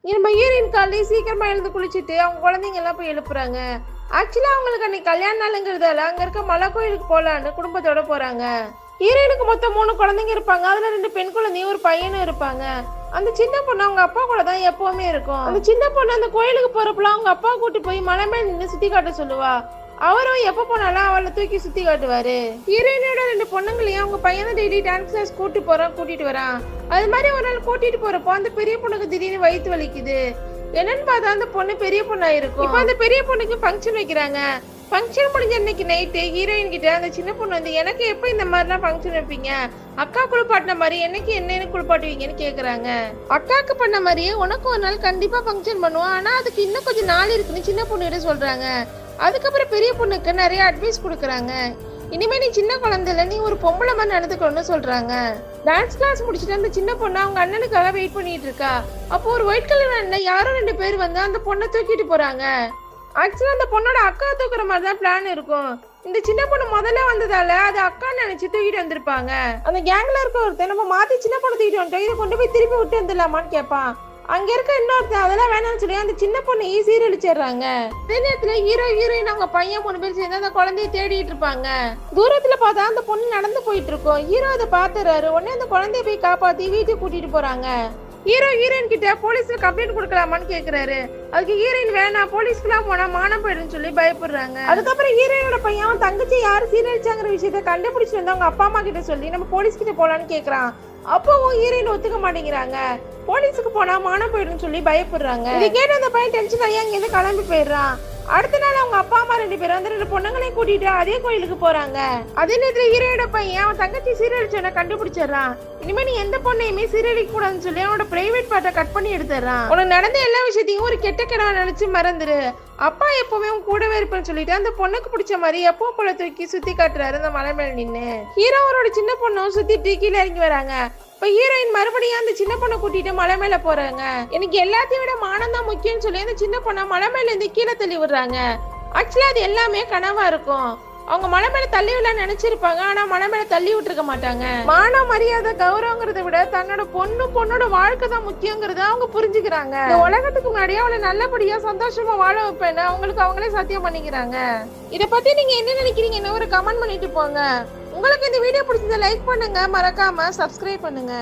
நம்ம ஹீரோயின் காலையில் சீக்கிரமா எழுந்து குளிச்சுட்டு அவங்க குழந்தைங்க எல்லாம் போய் எழுப்புறாங்க. ஆக்சுவலா அவங்களுக்கு அன்னைக்கு கல்யாண நாளுங்கிறதால அங்க இருக்க மலை கோயிலுக்கு போலான்னு குடும்பத்தோட போறாங்க. ஹீரோயினுக்கு மொத்தம் 3 குழந்தைங்க இருப்பாங்க. அதுல 2 பெண் குழந்தையும் ஒரு பையனும் இருப்பாங்க. அந்த சின்ன பொண்ணு அவங்க அப்பா கூட தான் எப்பவுமே இருக்கும். அந்த சின்ன பொண்ணு அந்த கோயிலுக்கு போறப்பலாம் அவங்க அப்பா கூட்டி போய் மலை மேல நின்று சுத்தி காட்ட சொல்லுவா. அவரும் எப்ப போனாலும் அவளை தூக்கி சுத்தி காட்டுவாரு. ஹீரோயினோட 2 பொண்ணுங்களையும் அவங்க பையனை டெய்லி டான்ஸ் கிளாஸ் கூட்டிட்டு வரான். அது மாதிரி ஒரு நாள் கூட்டிட்டு போறப்போ அந்த பெரிய பொண்ணுக்கு திடீர்னு வயிற்று வலிக்குது. என்னன்னு பார்த்தா அந்த பொண்ணு பெரிய பொண்ணா இருக்கும். இப்ப அந்த பெரிய பொண்ணுக்கு ஃபங்க்ஷன் வைக்கிறாங்க. ஃபங்க்ஷன் முடிஞ்ச அன்னைக்கு நைட்டு ஹீரோயின் கிட்ட அந்த சின்ன பொண்ணு வந்து, எனக்கு எப்ப இந்த மாதிரிலாம் ஃபங்க்ஷன் வைப்பீங்க, அக்கா குளிப்பாட்டின மாதிரி என்னைக்கு என்ன குளிப்பாட்டுவீங்கன்னு கேக்குறாங்க. அக்காக்கு பண்ண மாதிரியே உனக்கு ஒரு நாள் கண்டிப்பா ஃபங்க்ஷன் பண்ணுவோம், ஆனா அதுக்கு இன்னும் கொஞ்சம் நாள் இருக்குன்னு சின்ன பொண்ணு சொல்றாங்க. அதுக்கப்புறம் பெரிய பொண்ணுக்கு நிறைய அட்வைஸ் கொடுக்குறாங்க. இனிமே நீ சின்ன குழந்தைல நீ ஒரு பொம்பளை மாதிரி நடந்துக்கணும்னு சொல்றாங்க. டான்ஸ் கிளாஸ் முடிச்சுட்டு அந்த சின்ன பொண்ணு அவங்க அண்ணனுக்காக வெயிட் பண்ணிட்டு இருக்கா. அப்போ ஒரு ஒயிட் கலர் அண்ணன் யாரோ 2 பேர் வந்து அந்த பொண்ணை தூக்கிட்டு போறாங்க. ஆக்சுவலா அந்த பொண்ணோட அக்கா தூக்குற மாதிரி தான் பிளான் இருக்கும். இந்த சின்ன பொண்ணு முதல்ல வந்ததால அது அக்கா நினைச்சு தூக்கிட்டு வந்திருப்பாங்க. அந்த கேங்ல இருக்க ஒருத்தர் நம்ம மாத்தி சின்ன பொண்ணு தூக்கிட்டு வந்துட்டோம், இதை கொண்டு போய் திருப்பி விட்டு வந்துடலாமான்னு கேட்பான். அங்க இருக்க இன்னொருத்தர் அதெல்லாம் வேணாம்னு சொல்லி அந்த சின்ன பொண்ணு சீரழிச்சிடுறாங்க. அதே நேரத்துல ஹீரோயின் அவங்க பையன் 3 பேர் சேர்ந்து அந்த குழந்தைய தேடிட்டு இருப்பாங்க. தூரத்துல பார்த்தா அந்த பொண்ணு நடந்து போயிட்டு இருக்கும். ஹீரோ அதை பாத்துறாரு. உடனே அந்த குழந்தைய போய் காப்பாத்தி வீட்டுக்கு கூட்டிட்டு போறாங்க. ஹீரோயின் கிட்ட போலீஸ்ல கம்ப்ளைண்ட் கொடுக்கலாமான்னு கேக்குறாரு. அதுக்கு ஹீரோயின் வேணாம், போலீஸ்க்குலாம் போனா மானம் போயிடுன்னு சொல்லி பயப்படுறாங்க. அதுக்கப்புறம் ஹீரோயினோட பையன் தங்கச்சி யாரு சீரழிச்சாங்கிற விஷயத்த கண்டுபிடிச்சு வந்து அவங்க அப்பா அம்மா கிட்ட சொல்லி நம்ம போலீஸ் கிட்ட போலான்னு கேக்குறான். அப்பவும் ஹீரோயின் ஒத்துக்க மாட்டேங்கிறாங்க. போலீஸுக்கு போனா மானம் போயிடுன்னு சொல்லி பயப்படுறாங்க. இதை கேட்டு அந்த பையன் டென்ஷன் ஆகி அங்க இருந்து கிளம்பி போயிடுறான். அடுத்த நாள் அவங்க அப்பா அம்மா 2 பேரும் அந்த 2 பொண்ணுங்களையும் கூட்டிட்டு அதே கோயிலுக்கு போறாங்க. அதே நேரத்துல ஹீரோயோட பையன் அவன் தங்கச்சி சீரழிச்சவனை கண்டுபிடிச்சிடறான். இனிமே நீ எந்த பொண்ணையுமே சீரழிக்க கூடாதுன்னு சொல்லி அவனோட பிரைவேட் பார்ட்டை கட் பண்ணி எடுத்துறான். உனக்கு நடந்த எல்லா விஷயத்தையும் ஒரு கெட்ட கிடவா நினைச்சு மறந்துரு, அப்பா எப்பவுமே உன் கூடவே இருப்பேன்னு சொல்லிட்டு அந்த பொண்ணுக்கு பிடிச்ச மாதிரி எப்பவும் போல தூக்கி சுத்தி காட்டுறாரு அந்த மலை மேல நின்னு. ஹீரோ அவரோட சின்ன பொண்ணும் சுத்தி கீழே இறங்கி வராங்க. இப்ப ஹீரோயின் மறுபடியும் அந்த சின்ன பொண்ணை கூட்டிட்டு மலை மேல போறாங்க. எனக்கு எல்லாத்தையும் விட மானம் தான் முக்கியம்னு சொல்லி அந்த சின்ன பொண்ணை மலை மேல இருந்து கீழே தள்ளி விடுறாங்க. ஆக்சுவலா அது எல்லாமே கனவா இருக்கும். அவங்க மலை மேல தள்ளி விட நினைச்சிருப்பாங்க, ஆனா மலை மேல தள்ளி விட்டுருக்க மாட்டாங்க. மானம் மரியாதை கௌரவங்கிறத விட தன்னோட பொண்ணோட வாழ்க்கை தான் முக்கியங்கிறத அவங்க புரிஞ்சுக்கிறாங்க. இந்த உலகத்துக்கு முன்னாடியே அவளை நல்லபடியா சந்தோஷமா வாழ வைப்பேன்னு அவங்களுக்கு அவங்களே சத்தியம் பண்ணிக்கிறாங்க. இத பத்தி நீங்க என்ன நினைக்கிறீங்கன்னு ஒரு கமெண்ட் பண்ணிட்டு போங்க. உங்களுக்கு இந்த வீடியோ பிடிச்சதை லைக் பண்ணுங்க, மறக்காம சப்ஸ்கிரைப் பண்ணுங்க.